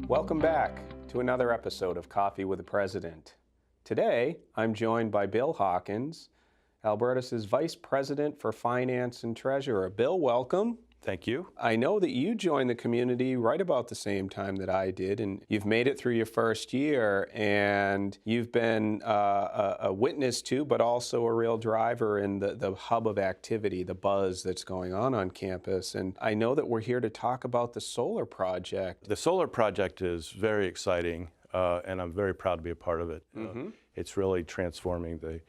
Welcome back to another episode of Coffee with the President. Today, I'm joined by Bill Hawkins, Albertus' Vice President for Finance and Treasurer. Bill, welcome. Thank you. I know that you joined the community right about the same time that I did, and you've made it through your first year, and you've been a witness to, but also a real driver in the hub of activity, the buzz that's going on campus. And I know that we're here to talk about the solar project. The solar project is very exciting, and I'm very proud to be a part of it. It's really transforming the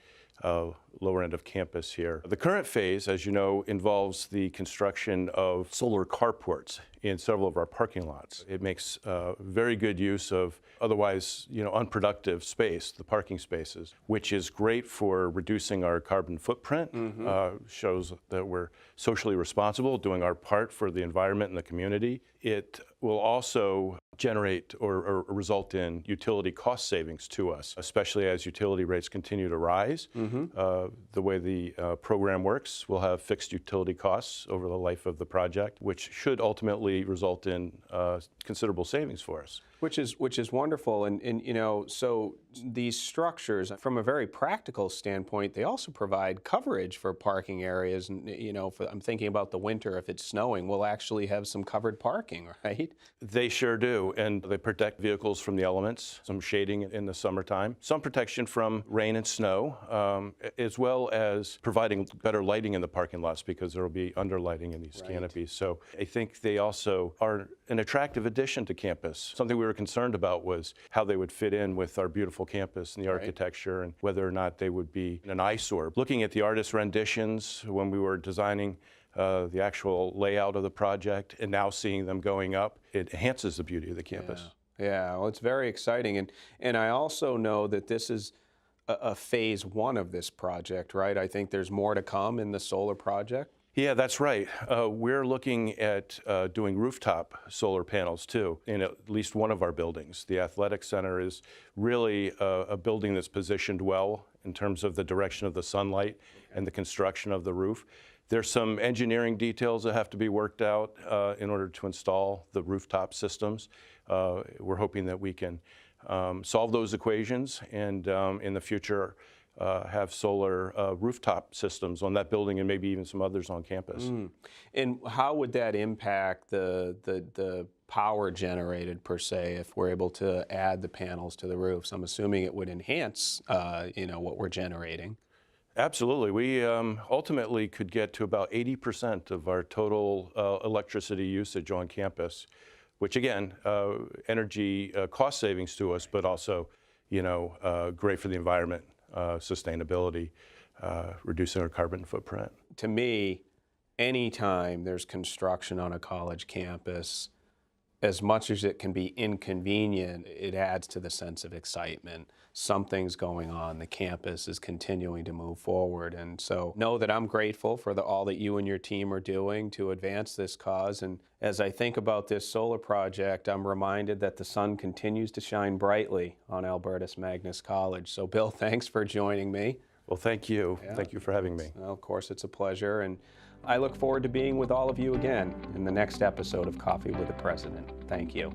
lower end of campus here. The current phase, as you know, involves the construction of solar carports in several of our parking lots. It makes very good use of otherwise, unproductive space, the parking spaces, which is great for reducing our carbon footprint, shows that we're socially responsible, doing our part for the environment and the community. It will also generate or result in utility cost savings to us, especially as utility rates continue to rise. The way the program works, we'll have fixed utility costs over the life of the project, which should ultimately result in considerable savings for us. Which is wonderful, and so these structures, from a very practical standpoint, they also provide coverage for parking areas. And I'm thinking about the winter. If it's snowing, we'll actually have some covered parking, right? They sure do, and they protect vehicles from the elements. Some shading in the summertime, some protection from rain and snow, as well as providing better lighting in the parking lots because there will be underlighting in these canopies. So I think they also are an attractive addition to campus. Something we were concerned about was how they would fit in with our beautiful campus and the architecture and whether or not they would be an eyesore. Looking at the artist renditions when we were designing the actual layout of the project and now seeing them going up, it enhances the beauty of the campus. Yeah, well, it's very exciting. And I also know that this is a phase one of this project, right? I think there's more to come in the solar project. Yeah, that's right. We're looking at doing rooftop solar panels too in at least one of our buildings. The athletic center is really a building that's positioned well in terms of the direction of the sunlight and the construction of the roof. There's some engineering details that have to be worked out in order to install the rooftop systems. We're hoping that we can solve those equations and in the future have solar rooftop systems on that building and maybe even some others on campus. And how would that impact the power generated per se if we're able to add the panels to the roofs? I'm assuming it would enhance what we're generating. Absolutely. We ultimately could get to about 80% of our total electricity usage on campus, which again, energy cost savings to us, but also great for the environment. Sustainability, reducing our carbon footprint. To me, anytime there's construction on a college campus, as much as it can be inconvenient, it adds to the sense of excitement. Something's going on. The campus is continuing to move forward. And so know that I'm grateful for all that you and your team are doing to advance this cause. And as I think about this solar project, I'm reminded that the sun continues to shine brightly on Albertus Magnus College. So Bill, thanks for joining me. Well, thank you. Yeah. Thank you for having me. Well, of course, it's a pleasure. And I look forward to being with all of you again in the next episode of Coffee with the President. Thank you.